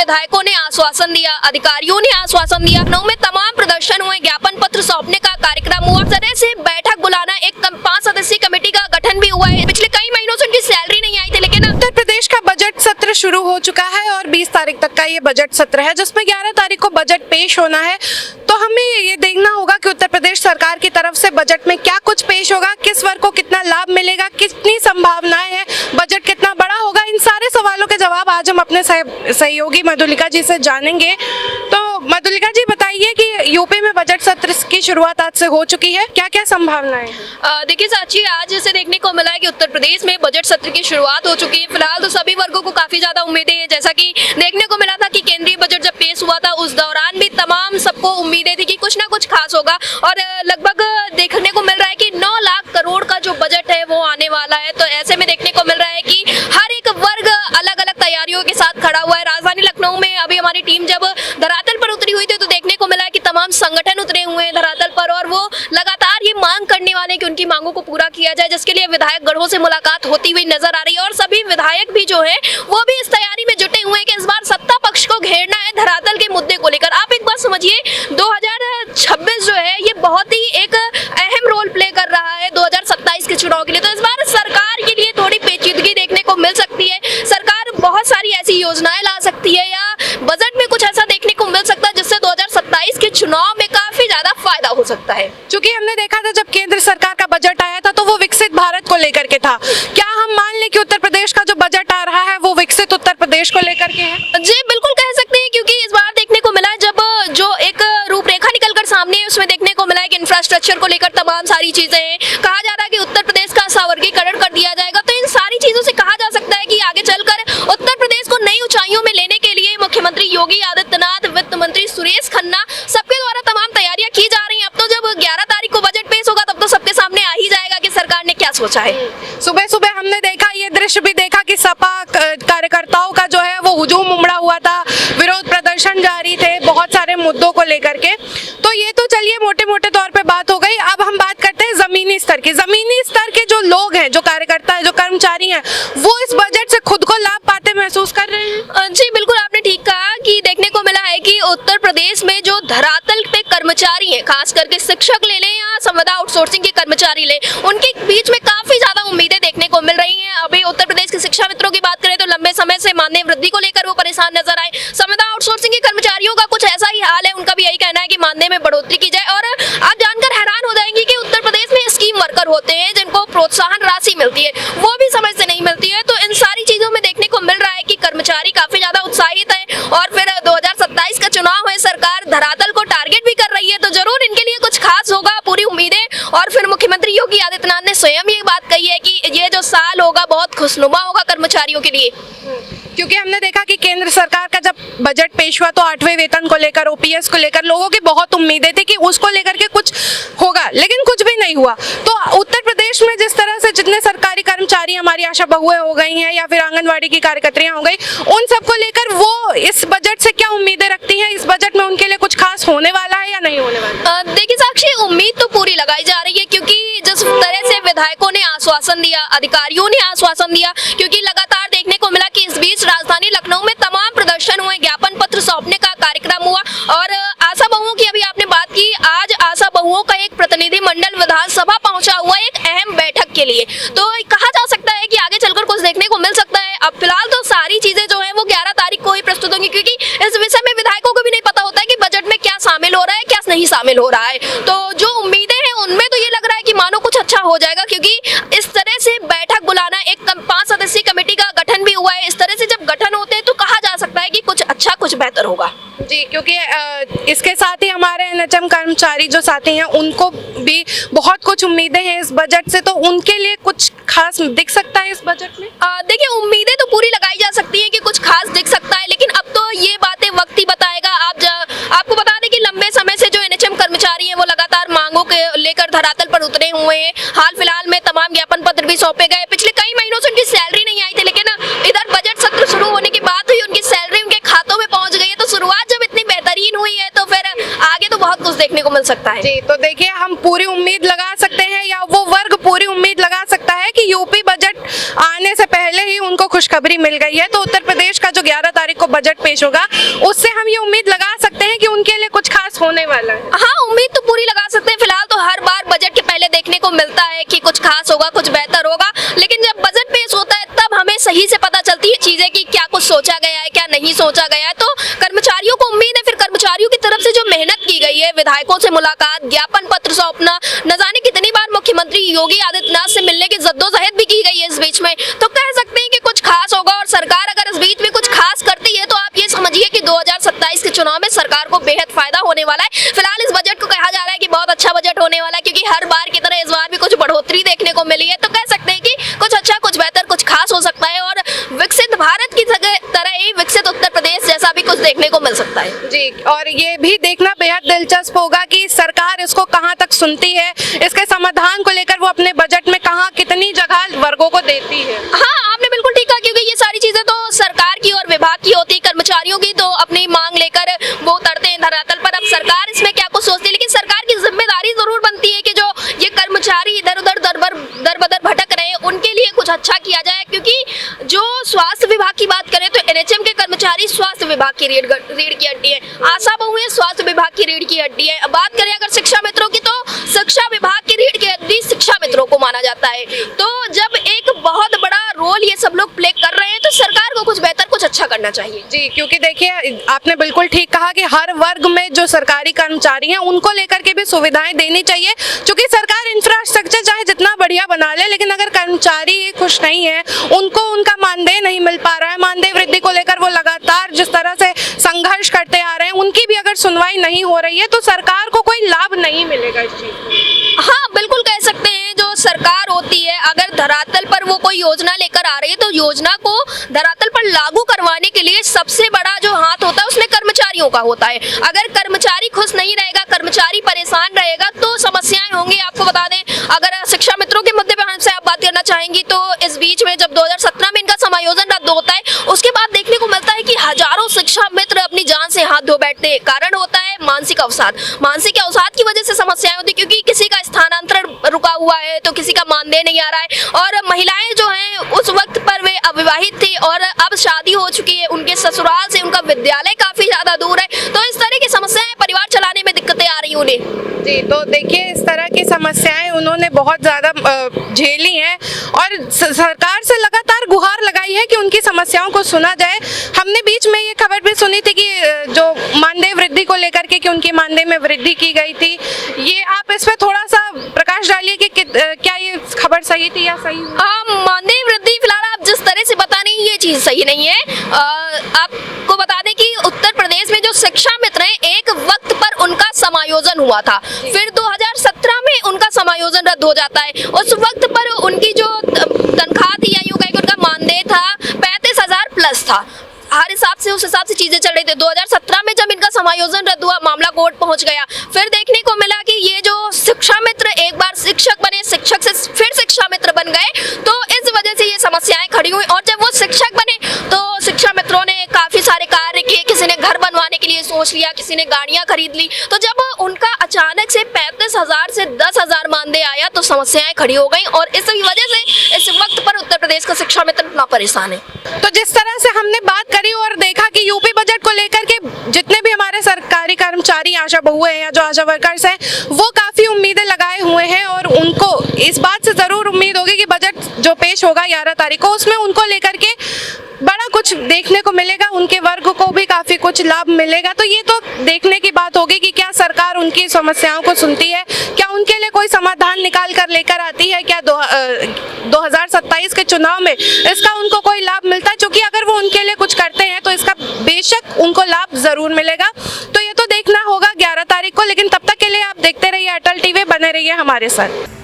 विधायकों ने आश्वासन दिया, अधिकारियों ने आश्वासन दिया, लखनऊ में तमाम प्रदर्शन हुए, ज्ञापन पत्र सौंपने का कार्यक्रम हुआ, तरह से बैठक बुलाना, एक 5 सदस्यीय कमेटी का गठन भी हुआ है। पिछले कई महीनों से उनकी सैलरी नहीं आई थी, लेकिन उत्तर प्रदेश का बजट सत्र शुरू हो चुका है और 20 तारीख तक का ये बजट सत्र है, जिसमें 11 तारीख को बजट पेश होना है। तो हमें ये देखना होगा कि उत्तर प्रदेश सरकार की तरफ से बजट में क्या कुछ पेश होगा, किस वर्ग को कितना लाभ मिलेगा, कितनी संभावनाएं हैं, बजट कितना बड़ा होगा। इन सारे सवालों के जवाब आज हम अपने सहयोगी मधुलिका जी से जानेंगे। तो मधुलिका जी बताइए कि यूपी में बजट सत्र की शुरुआत आज से हो चुकी है, क्या क्या संभावनाएं हैं? देखिए साची, आज जैसे देखने को मिला है कि उत्तर प्रदेश में बजट सत्र की शुरुआत हो चुकी है। फिलहाल तो सभी वर्गों को काफी ज्यादा उम्मीदें हैं। जैसा कि देखने को मिला था कि केंद्रीय बजट जब पेश हुआ था, उस दौरान भी तमाम सबको उम्मीदें थी कि कुछ ना कुछ खास होगा, और लगभग देखने को मिल रहा है कि 9 लाख करोड़ का जो बजट है वो आने वाला है। तो ऐसे में देखने को मिल रहा है कि हर एक वर्ग अलग अलग तैयारियों के साथ खड़ा हुआ है। राजधानी लखनऊ में अभी हमारी टीम जब धरातल पर उतरी हुई थी तो देखने को मिला है कि तमाम संगठन उतरे हुए हैं धरातल पर, और वो लगातार ये मांग करने वाले हैं कि उनकी मांगों को पूरा किया जाए, जिसके लिए विधायक गणों से मुलाकात होती हुई नजर आ रही है। और सभी विधायक भी जो है वो भी इस तैयारी में जुटे हुए हैं कि इस बार सत्ता पक्ष को घेरना है धरातल के मुद्दे को लेकर। आप एक बात समझिए, 2026 जो है ये बहुत ही एक अहम रोल प्ले कर रहा है 2027 के चुनाव के लिए। तो इस बार सरकार के लिए थोड़ी पेचीदगी देखने को मिल सकती है। सरकार बहुत सारी ऐसी योजनाएं ला सकती है, या बजट में कुछ ऐसा देखने को मिल सकता है जिससे 2027 के चुनाव में काफी ज्यादा फायदा हो सकता है। क्योंकि हमने देखा था जब केंद्र सरकार का बजट आया था तो वो विकसित भारत को लेकर के था। क्या हम मान लें कि उत्तर प्रदेश का जो बजट आ रहा है वो विकसित उत्तर प्रदेश को लेकर के है? जी बिल्कुल कह सकते हैं, क्योंकि इस बार देखने को मिला है जब जो एक रूपरेखा निकल कर सामने है, उसमें देखने को मिला है कि इंफ्रास्ट्रक्चर को लेकर तमाम सारी चीजें हैं। कहा जा रहा है कि उत्तर प्रदेश का सावर्गीकरण कर दिया जाएगा। तो इन सारी चीजों से कहा जा सकता है कि आगे चलकर उत्तर प्रदेश को नई ऊंचाइयों में लेने के लिए मुख्यमंत्री योगी आदित्यनाथ, वित्त मंत्री सुरेश खन्ना, सबके द्वारा तमाम तैयारियां की जा रही हैं। अब तो जब 11 तारीख को बजट पेश होगा तब तो सबके सामने आ ही जाएगा कि सरकार ने क्या सोचा है। सुबह सुबह हमने देखा, ये दृश्य भी देखा कि सपा कार्यकर्ताओं का जो है वो हुजूम उमड़ा हुआ था, विरोध प्रदर्शन जारी थे बहुत सारे मुद्दों को लेकर के। तो ये तो चलिए मोटे मोटे तौर पे बात हो गई। अब हम बात करते हैं जमीनी स्तर की। जमीनी स्तर के जो लोग हैं, जो कार्यकर्ता है, जो कर्मचारी हैं, वो इस बजट से खुद को लाभ पाते महसूस कर रहे हैं? जी बिल्कुल, आपने ठीक कहा कि देखने को मिला है कि उत्तर प्रदेश में जो धरातल पे कर्मचारी हैं, खास करके शिक्षक ले लें या संविदा आउटसोर्सिंग के कर्मचारी ले, उनके बीच में काफी ज्यादा उम्मीदें देखने को मिल रही हैं। अभी उत्तर प्रदेश के शिक्षा मित्रों की बात करें तो लंबे समय से मानदेय वृद्धि को लेकर वो परेशान नजर आए। संविदा आउटसोर्सिंग के कर्मचारियों का कुछ ऐसा ही हाल है, उनका भी यही कहना है कि मानदेय में बढ़ोतरी की जाए। और आप जानकर हैरान हो जाएंगे कि उत्तर प्रदेश में स्कीम वर्कर होते हैं जिनको प्रोत्साहन राशि मिलती है, वो भी समय से नहीं मिलती है। तो इन सारी चीजों में देखने को मिल रहा है कि कर्मचारी काफी ज्यादा उत्साहित है, और फिर 2027 का चुनाव है, सरकार धरातल को टारगेट भी कर रही है, तो जरूर इनके लिए कुछ खास होगा, पूरी उम्मीदें। और फिर मुख्यमंत्री योगी आदित्यनाथ ने स्वयं ये बात कही है कि ये जो साल होगा बहुत खुशनुमा होगा कर्मचारियों के लिए। क्योंकि हमने देखा कि केंद्र सरकार का जब बजट पेश हुआ तो 8वें वेतन को लेकर, ओपीएस को लेकर लोगों की बहुत उम्मीदें थी कि उसको लेकर के कुछ होगा, लेकिन कुछ भी नहीं हुआ। तो उत्तर प्रदेश में जिस तरह से जितने सरकारी कर्मचारी, हमारी आशा बहुएं हो गई हैं या फिर आंगनवाड़ी की कार्यकर्त्रियां हो गई, उन सबको लेकर वो इस बजट से क्या उम्मीदें रखती हैं? इस बजट में उनके लिए कुछ खास होने वाला है या नहीं होने वाला? देखिए साक्षी, उम्मीद तो पूरी लगाई जा रही है, क्योंकि जिस तरह से विधायकों ने आश्वासन दिया, अधिकारियों ने आश्वासन दिया, क्योंकि लगातार देखने को मिला कि इस बीच राजधानी लखनऊ में तमाम प्रदर्शन हुए, ज्ञापन पत्र सौंपने का कार्यक्रम हुआ। और आशा बहुओं की अभी आपने बात की, आज आशा बहुओं का एक प्रतिनिधिमंडल विधानसभा पहुंचा हुआ एक अहम बैठक के लिए। तो कहा जा सकता है कि आगे चलकर कुछ देखने को मिल सकता है। अब फिलहाल तो सारी चीजें जो है वो 11 तारीख को ही प्रस्तुत होंगी, क्योंकि इस विषय में विधायकों को भी नहीं पता होता है कि बजट में क्या शामिल हो रहा है, क्या नहीं शामिल हो रहा है। तो जो उम्मीदें हैं उनमें तो ये लग रहा है कि मानो कुछ अच्छा हो जाएगा, क्योंकि इस तरह से बैठक बुलाना, एक 5 सदस्यीय कमेटी का गठन भी हुआ है। इस तरह से जब गठन होते हैं तो कहा जा सकता है कि कुछ अच्छा, कुछ बेहतर होगा। जी, क्योंकि इसके साथ ही हमारे एनएचएम कर्मचारी जो साथी हैं उनको भी बहुत कुछ उम्मीदें हैं इस बजट से, तो उनके लिए कुछ खास दिख सकता है इस बजट में? देखिए, उम्मीदें तो पूरी लगाई जा सकती है कि कुछ खास दिख सकता है, लेकिन अब तो ये बातें वक्त ही बताएगा। आपको बता दें कि लंबे समय से जो एनएचएम कर्मचारी हैं वो लगातार मांगों के लेकर धरातल पर उतरे हुए हैं। हाल फिलहाल में तमाम ज्ञापन पत्र भी सौंपे गए। पिछले कई महीनों से उनकी सैलरी नहीं आई थी, लेकिन इधर बजट सत्र शुरू होने के बाद ही उनकी सैलरी उनके खातों में पहुंच गई है। तो शुरुआत जब इतनी बेहतरीन हुई है तो फिर आगे तो बहुत कुछ देखने को मिल सकता है। जी, तो देखिए, हम पूरी उम्मीद लगा सकते हैं या वो वर्ग पूरी उम्मीद लगा सकता है कि यूपी बजट आने से पहले ही उनको खुशखबरी मिल गई है, तो उत्तर प्रदेश का जो 11 तारीख को बजट पेश होगा उससे हम ये उम्मीद लगा सकते हैं कि उनके लिए कुछ खास होने वाला है। हाँ, उम्मीद तो पूरी लगा सकते हैं। फिलहाल तो हर बार बजट के पहले देखने को मिलता है कि कुछ खास होगा, कुछ बेहतर होगा, लेकिन जब बजट पेश होता है तब हमें सही से पता चलती है चीजें कि क्या कुछ सोचा गया है, क्या नहीं सोचा गया है। तो कर्मचारियों को उम्मीद है, फिर कर्मचारियों की तरफ से जो मेहनत की गई है, विधायकों से मुलाकात, ज्ञापन पत्र सौंपना, न जाने कितनी बार मुख्यमंत्री योगी आदित्यनाथ से मिलने की जद्दोजहद भी की गई है इस बीच में, तो कह सकते हैं कि कुछ खास होगा। और सरकार अगर इस बीच में कुछ खास करती है तो आप ये समझिए कि 2027 के चुनाव में सरकार को बेहद फायदा होने वाला है। फिलहाल इस बजट को कहा जा रहा है कि बहुत अच्छा बजट होने वाला है, क्योंकि हर बार की तरह इस बार भी कुछ बढ़ोतरी देखने को मिली है। तो कह सकते हैं कि कुछ अच्छा, कुछ बेहतर, कुछ खास हो सकता है और विकसित भारत की तरह ही विकसित उत्तर प्रदेश जैसा भी कुछ देखने को मिल सकता है। जी, और ये भी देखना बेहद दिलचस्प होगा कि सरकार इसको कहाँ तक सुनती है, इसके समाधान को लेकर वो अपने बजट में कहाँ कितनी जगह वर्गों को देती है। हाँ, आपने बिल्कुल ठीक कहा, क्योंकि ये सारी चीजें तो सरकार की और विभाग की होती है। कर्मचारियों की तो अपनी मांग लेकर वो उतरते हैं धरातल पर। अब सरकार इसमें क्या कुछ सोचती है, लेकिन सरकार की जिम्मेदारी जरूर बनती है कि जो ये कर्मचारी इधर उधर दर बदर भटक रहे हैं उनके लिए कुछ अच्छा किया जाए। क्योंकि जो स्वास्थ्य विभाग की बात करें तो एनएचएम के कर्मचारी स्वास्थ्य विभाग की रीढ़ की हड्डी है, आशा बहुएं स्वास्थ्य विभाग की रीढ़ की हड्डी है। अब बात करें अगर शिक्षा मित्रों की, तो शिक्षा विभाग की रीढ़ की हड्डी शिक्षा मित्रों को माना जाता है। तो जब एक बहुत बड़ा रोल ये सब लोग प्ले कर रहे हैं तो सरकार को कुछ बेहतर, कुछ अच्छा करना चाहिए। जी, क्योंकि देखिए आपने बिल्कुल ठीक कहा कि हर वर्ग में जो सरकारी कर्मचारी हैं उनको लेकर के भी सुविधाएं देनी चाहिए, क्योंकि सरकार इंफ्रास्ट्रक्चर चाहे जितना बढ़िया बना ले, लेकिन अगर कर्मचारी खुश नहीं है, उनको उनका मानदेय नहीं मिल पा रहा है, मानदेय वृद्धि को लेकर वो लगातार जिस तरह से संघर्ष करते आ रहे हैं, उनकी भी अगर सुनवाई नहीं हो रही है तो सरकार को कोई लाभ नहीं मिलेगा इस चीज में। हाँ, बिल्कुल कह सकते हैं, जो सरकार होती है अगर धरातल पर वो कोई योजना लेकर आ रही है तो योजना को धरातल पर लागू करवाने के लिए सबसे बड़ा जो हाथ होता है उसमें कर्मचारियों का होता है। अगर कर्मचारी खुश नहीं रहेगा, कर्मचारी परेशान रहेगा तो समस्याएं होंगी। आपको बता दें, अगर शिक्षा मित्रों के मुद्दे पर हमसे आप बात करना चाहेंगी तो इस बीच में जब 2017 में इनका समायोजन रद्द होता है उसके बाद देखने को मिलता है कि हजारों शिक्षा मित्र अपनी जान से हाथ धो बैठते हैं। कारण होता है मानसिक अवसाद। मानसिक अवसाद की वजह से समस्याएं होती है, क्योंकि किसी का स्थानांतरण रुका हुआ है तो किसी का मानदेय नहीं आ रहा है, और महिलाएं जो हैं उस वक्त पर वे अविवाहित थी और अब शादी हो चुकी है, उनके ससुराल से उनका विद्यालय काफी ज्यादा दूर है, तो इस तरह की समस्याएं परिवार चलाने में दिक्कतें आ रही हैं उन्हें। जी, तो देखिए इस तरह की समस्याएं उन्होंने बहुत ज़्यादा झेली हैं और सरकार से लगातार गुहार लगाई है कि उनकी समस्याओं को सुना जाए। हमने बीच में ये खबर भी सुनी थी कि जो मानदेय वृद्धि को लेकर के कि उनके मानदेय में वृद्धि की गई थी, ये आप इस पर थोड़ा सा प्रकाश डालिए कि क्या ये खबर सही थी या सही? मानदेय वृद्धि फिलहाल आप जिस तरह से बता रही हैं ये चीज सही नहीं है। आपको बता दें कि उत्तर प्रदेश में जो शिक्षा मित्र हैं एक वक्त पर उनका समायोजन हुआ था, फिर 2017 में उनका समायोजन रद्द हो जाता है। उस वक्त पर उनकी जो तनख्वाह थी या यूं कहें कि उनका मानदेय था 35,000 प्लस था। हर हिसाब से उस हिसाब से चीजें चल रही थी। 2017 में जब इनका समायोजन रद्द हुआ, मामला कोर्ट पहुंच गया, फिर देखने को मिला कि ये जो शिक्षा मित्र एक बार शिक्षक बने, शिक्षक से फिर शिक्षा मित्र बन गए, तो इस वजह से ये समस्याएं खड़ी हुई। और जब वो शिक्षक बने तो शिक्षा मित्रों ने काफी सारे कार्य किए, किसी ने घर बनवाने के लिए सोच लिया, किसी ने गाड़ियां खरीद ली। तो जब उनका अचानक से 35,000 से 10,000 मानदेय आया तो समस्याएं खड़ी हो गई, और इस वजह से इस वक्त पर उत्तर प्रदेश का शिक्षा मित्र इतना परेशान है। तो जिस तरह से हमने बात करी और देखा कि यूपी बजट को लेकर के जितने भी हमारे सरकारी कर्मचारी, आशा बहुएं हैं या जो आशा वर्कर्स हैं, वो काफी उम्मीदें लगाए हुए हैं और उनको इस बात से जरूर उम्मीद होगी कि बजट जो पेश होगा 11 तारीख को, उसमें उनको लेकर के बड़ा कुछ देखने को मिलेगा, उनके वर्ग को भी काफी कुछ लाभ मिलेगा। तो ये तो देखने की बात होगी कि क्या सरकार उनकी समस्याओं को सुनती है, क्या उनके लिए कोई समाधान निकाल कर लेकर आती है, क्या 2027 के चुनाव में इसका उनको कोई लाभ मिलता है। क्योंकि अगर वो उनके लिए कुछ करते हैं तो इसका बेशक उनको लाभ जरूर मिलेगा। तो ये तो देखना होगा 11 तारीख को, लेकिन तब तक के लिए आप देखते रहिए अटल टीवी, बने रहिए हमारे साथ।